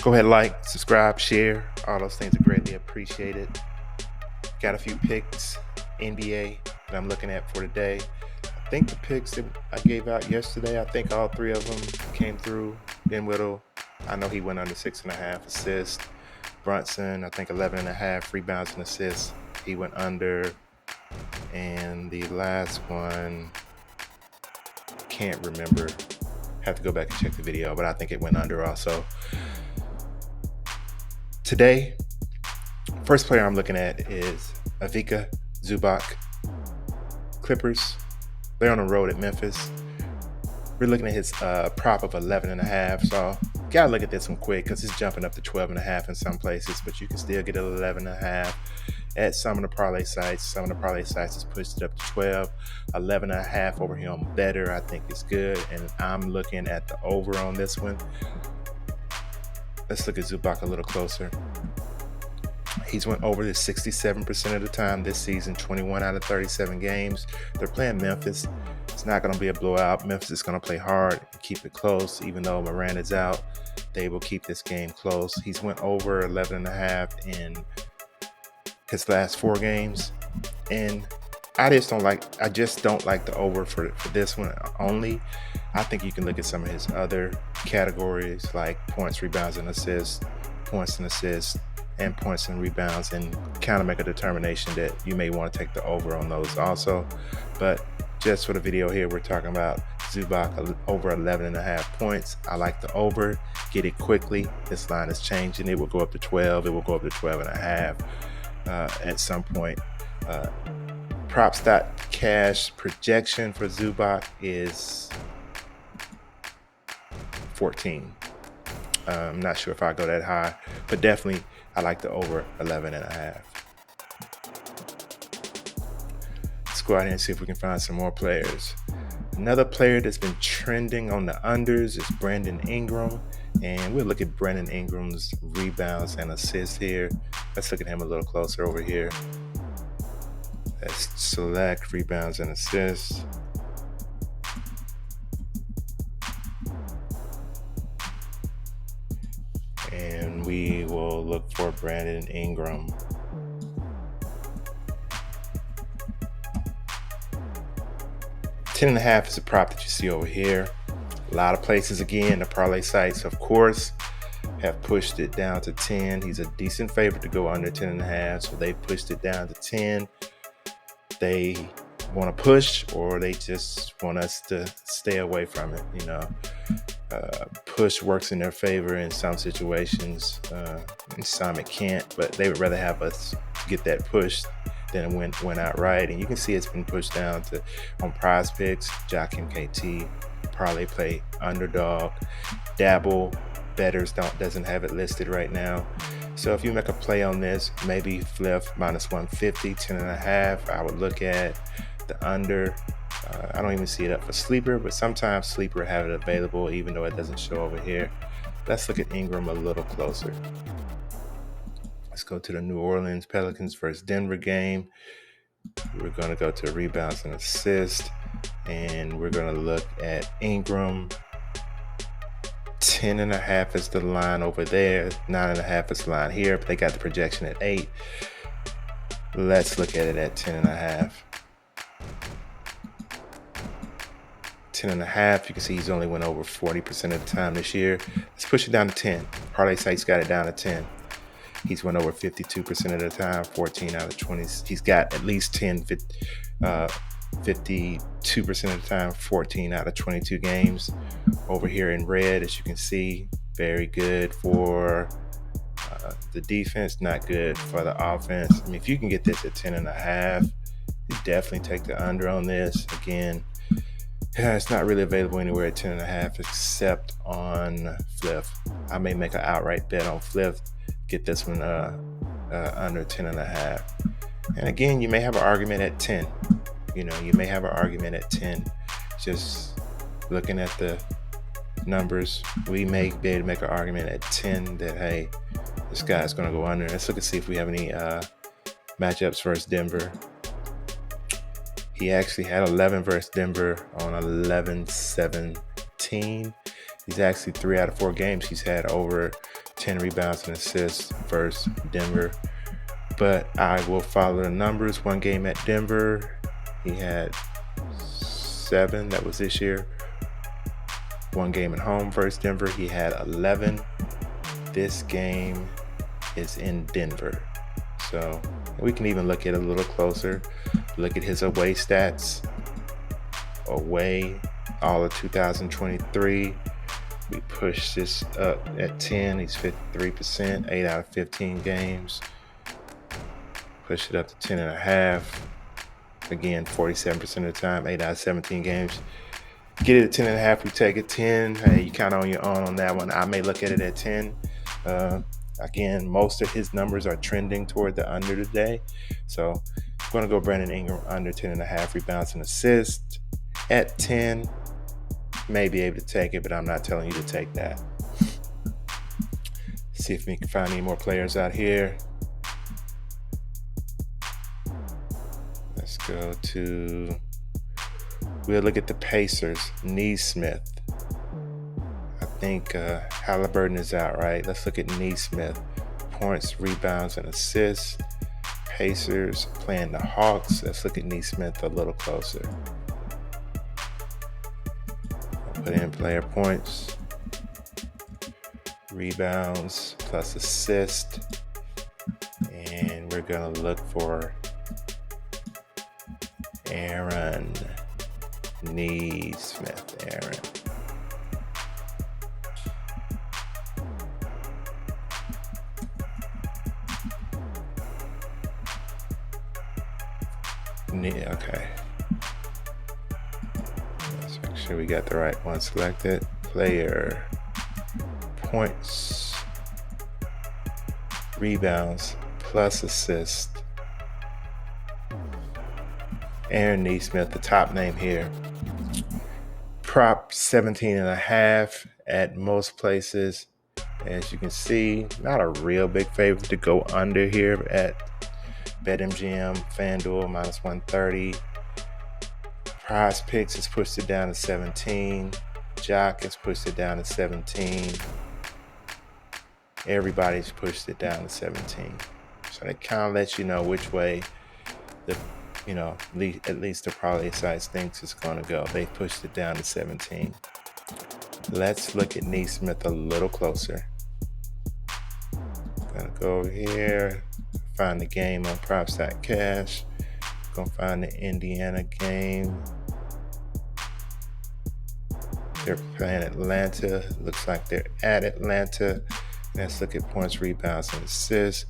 Go ahead, like, subscribe, share. All those things are greatly appreciated. Got a few picks, NBA, that I'm looking at for today. I think the picks that I gave out yesterday, I think all three of them came through. Ben Whittle, I know he went under 6.5 assists. Brunson, I think 11.5 rebounds and assists. He went under. And the last one, can't remember. Have to go back and check the video, but I think it went under also. Today, first player I'm looking at is Ivica Zubac. Clippers, they're on the road at Memphis. We're looking at his prop of 11.5. So gotta look at this one quick because it's jumping up to 12.5 in some places, but you can still get 11.5 at some of the parlay sites. Some of the parlay sites has pushed it up to 12. 11.5 over here on Betr, I think is good, and I'm looking at the over on this one. Let's look at Zubac a little closer. He's went over this 67% of the time this season, 21 out of 37 games. They're playing Memphis. It's not going to be a blowout. Memphis is going to play hard and keep it close. Even though Miranda's out, they will keep this game close. He's went over 11.5 in his last 4 games. And I just don't like the over for this one only. I think you can look at some of his other categories like points, rebounds, and assists, points and assists, and points and rebounds, and kind of make a determination that you may want to take the over on those also. But just for the video here, we're talking about Zubac over 11.5 points. I like the over. Get it quickly. This line is changing. It will go up to 12. It will go up to 12.5 at some point. Props.CASH projection for Zubac is 14. I'm not sure if I go that high, but definitely I like the over 11.5. Let's go out here and see if we can find some more players. Another player that's been trending on the unders is Brandon Ingram, and we'll look at Brandon Ingram's rebounds and assists here. Let's look at him a little closer over here. Let's select rebounds and assists. And we will look for Brandon Ingram. $10.5 is a prop that you see over here. A lot of places, again, the parlay sites, of course, have pushed it down to 10. He's a decent favorite to go under 10.5, so they pushed it down to 10. They want to push, or they just want us to stay away from it. Push works in their favor in some situations. In some it can't, but they would rather have us get that push than went outright. And you can see it's been pushed down to on PrizePicks, JockMKT, Parlay Play, Underdog, Dabble. Betters doesn't have it listed right now. So if you make a play on this, maybe flip -150, 10.5. I would look at the under. I don't even see it up for sleeper, but sometimes sleeper have it available even though it doesn't show over here. Let's look at Ingram a little closer. Let's go to the New Orleans Pelicans versus Denver game. We're going to go to rebounds and assists, and we're going to look at Ingram. 10.5 is the line over there. 9.5 is the line here, but they got the projection at 8. Let's look at it at 10.5. 10.5, you can see he's only went over 40% of the time this year. Let's push it down to 10. Parlay sites got it down to 10. He's went over 52% of the time, 14 out of 20. He's got at least 52% of the time, 14 out of 22 games. Over here in red, as you can see, very good for the defense, not good for the offense. I mean, if you can get this at 10.5, you definitely take the under on this. Again, it's not really available anywhere at 10.5 except on Flip. I may make an outright bet on Flip, get this one under 10.5. And again, you may have an argument at 10. You may have an argument at 10. Just looking at the numbers, we may be able to make an argument at 10 that, hey, this guy's going to go under. Let's look and see if we have any matchups versus Denver. He actually had 11 versus Denver on 11-17. He's actually 3 out of 4 games. He's had over 10 rebounds and assists versus Denver. But I will follow the numbers. One game at Denver, he had 7. That was this year. One game at home versus Denver, he had 11. This game is in Denver. So we can even look at it a little closer. Look at his away stats. Away, all of 2023. We pushed this up at 10. He's 53%, 8 out of 15 games. Push it up to 10.5. Again, 47% of the time, 8 out of 17 games. Get it at 10.5, we take it 10. Hey, you kind of on your own on that one. I may look at it at 10. Again, most of his numbers are trending toward the under today. So I'm going to go Brandon Ingram under 10.5 rebounds and assists. At 10, may be able to take it, but I'm not telling you to take that. See if we can find any more players out here. Let's go to, we'll look at the Pacers. Neesmith. I think Halliburton is out, right? Let's look at Neesmith. Points, rebounds, and assists. Pacers playing the Hawks. Let's look at Neesmith a little closer. I'll put in player points, rebounds, plus assist. And we're going to look for Aaron Neesmith. Aaron. Okay. Let's make sure we got the right one selected. Player points, rebounds, plus assist. Aaron Neesmith, the top name here. Prop 17.5 at most places. As you can see, not a real big favorite to go under here at BetMGM, FanDuel, minus 130. PrizePicks has pushed it down to 17. Jock has pushed it down to 17. Everybody's pushed it down to 17. So that kind of lets you know which way the, at least the Parlay sites thinks it's going to go. They pushed it down to 17. Let's look at Neesmith a little closer. Gonna go over here, find the game on PROPS.CASH. Gonna find the Indiana game. They're playing Atlanta. Looks like they're at Atlanta. Let's look at points, rebounds, and assists.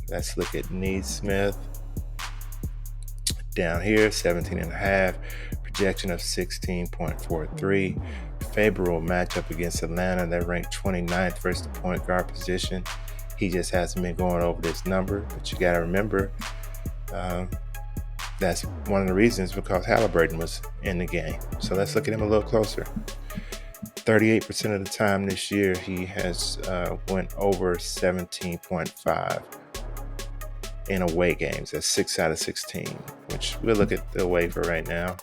Let's look at Neesmith. Down here, 17.5. Projection of 16.43. Favorable matchup against Atlanta. They're ranked 29th versus the point guard position. He just hasn't been going over this number, but you got to remember that's one of the reasons because Halliburton was in the game. So let's look at him a little closer. 38% of the time this year, he has went over 17.5 in away games. That's 6 out of 16, which we'll look at the away for right now.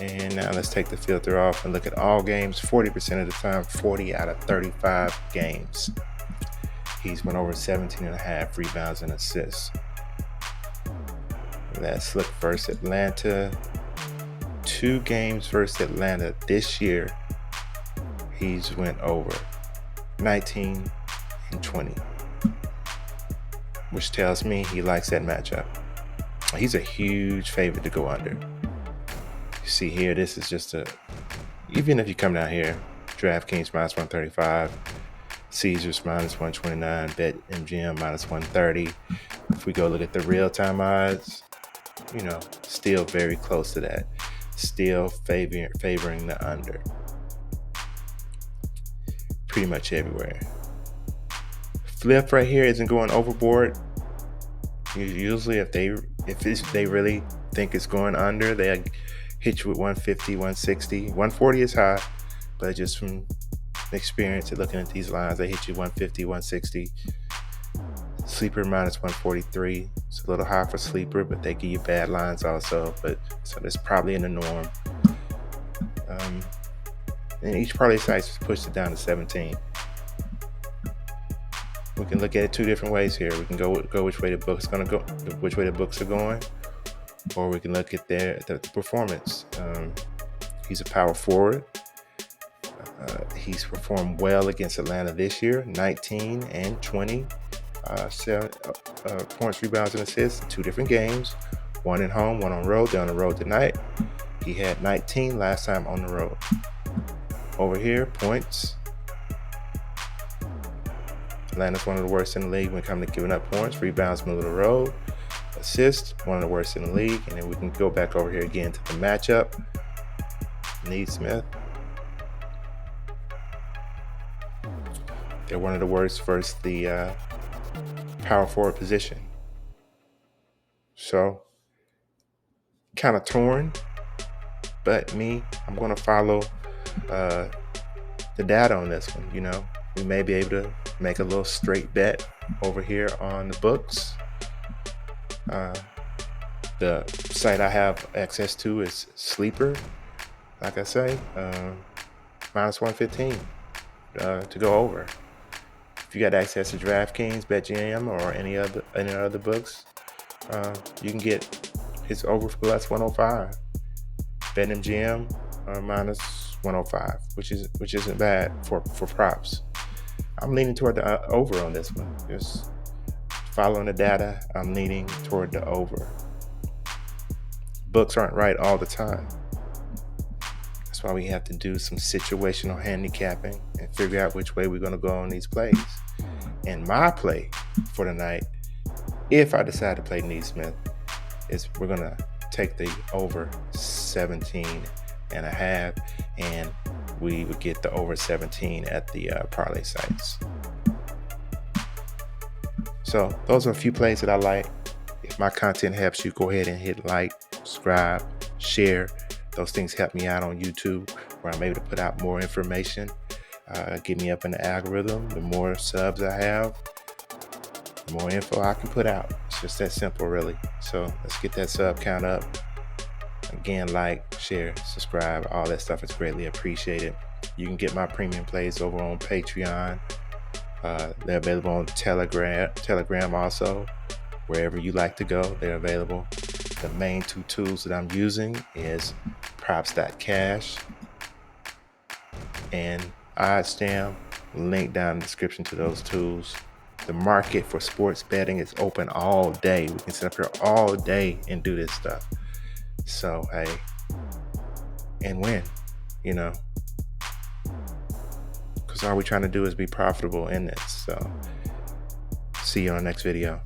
And now let's take the filter off and look at all games. 40% of the time, 40 out of 35 games. He's went over 17.5 rebounds and assists. Let's look versus Atlanta. 2 games versus Atlanta this year. He's went over 19 and 20, which tells me he likes that matchup. He's a huge favorite to go under. You see here, this is just even if you come down here, DraftKings minus 135, Caesars minus 129, BetMGM minus 130. If we go look at the real-time odds, still very close to that. Still favoring the under. Pretty much everywhere. Flip right here isn't going overboard. Usually if they really think it's going under, they hit you with 150, 160. 140 is high, but just from experience of looking at these lines, they hit you 150, 160. Sleeper minus 143. It's a little high for sleeper, but they give you bad lines also. So that's probably in the norm. And each parlay site just pushed it down to 17. we can look at it two different ways here. We can go which way the book's gonna go, which way the books are going, or we can look at the performance. He's a power forward. He's performed well against Atlanta this year, 19 and 20 points, rebounds, and assists. Two different games, one at home, one on road. They're on the road tonight. He had 19 last time on the road. Over here, points. Atlanta's one of the worst in the league when it comes to giving up points. Rebounds, middle of the road. Assists, one of the worst in the league. And then we can go back over here again to the matchup. Neesmith. They're one of the worst versus the power forward position. So, kind of torn. But I'm going to follow the data on this one. You know, we may be able to make a little straight bet over here on the books. The site I have access to is Sleeper, like I say, minus 115 to go over. If you got access to DraftKings, BetMGM, or any other books, you can get his over for plus 105. BetMGM minus 105, which isn't bad for props. I'm leaning toward the over on this one. Just following the data, I'm leaning toward the over. Books aren't right all the time. That's why we have to do some situational handicapping and figure out which way we're going to go on these plays. And my play for tonight, if I decide to play Neesmith, is we're going to take the over 17 and a half, and we would get the over 17 at the parlay sites. So those are a few plays that I like. If my content helps you, go ahead and hit like, subscribe, share. Those things help me out on YouTube, where I'm able to put out more information, get me up in the algorithm. The more subs I have, the more info I can put out. It's just that simple, really. So let's get that sub count up. Again, like, share, subscribe, all that stuff is greatly appreciated. You can get my premium plays over on Patreon. They're available on Telegram also. Wherever you like to go, they're available. The main two tools that I'm using is PROPS.CASH and OddsJam. Link down in the description to those tools. The market for sports betting is open all day. We can sit up here all day and do this stuff. So, hey, and win, you know, because all we're trying to do is be profitable in this. So, see you on the next video.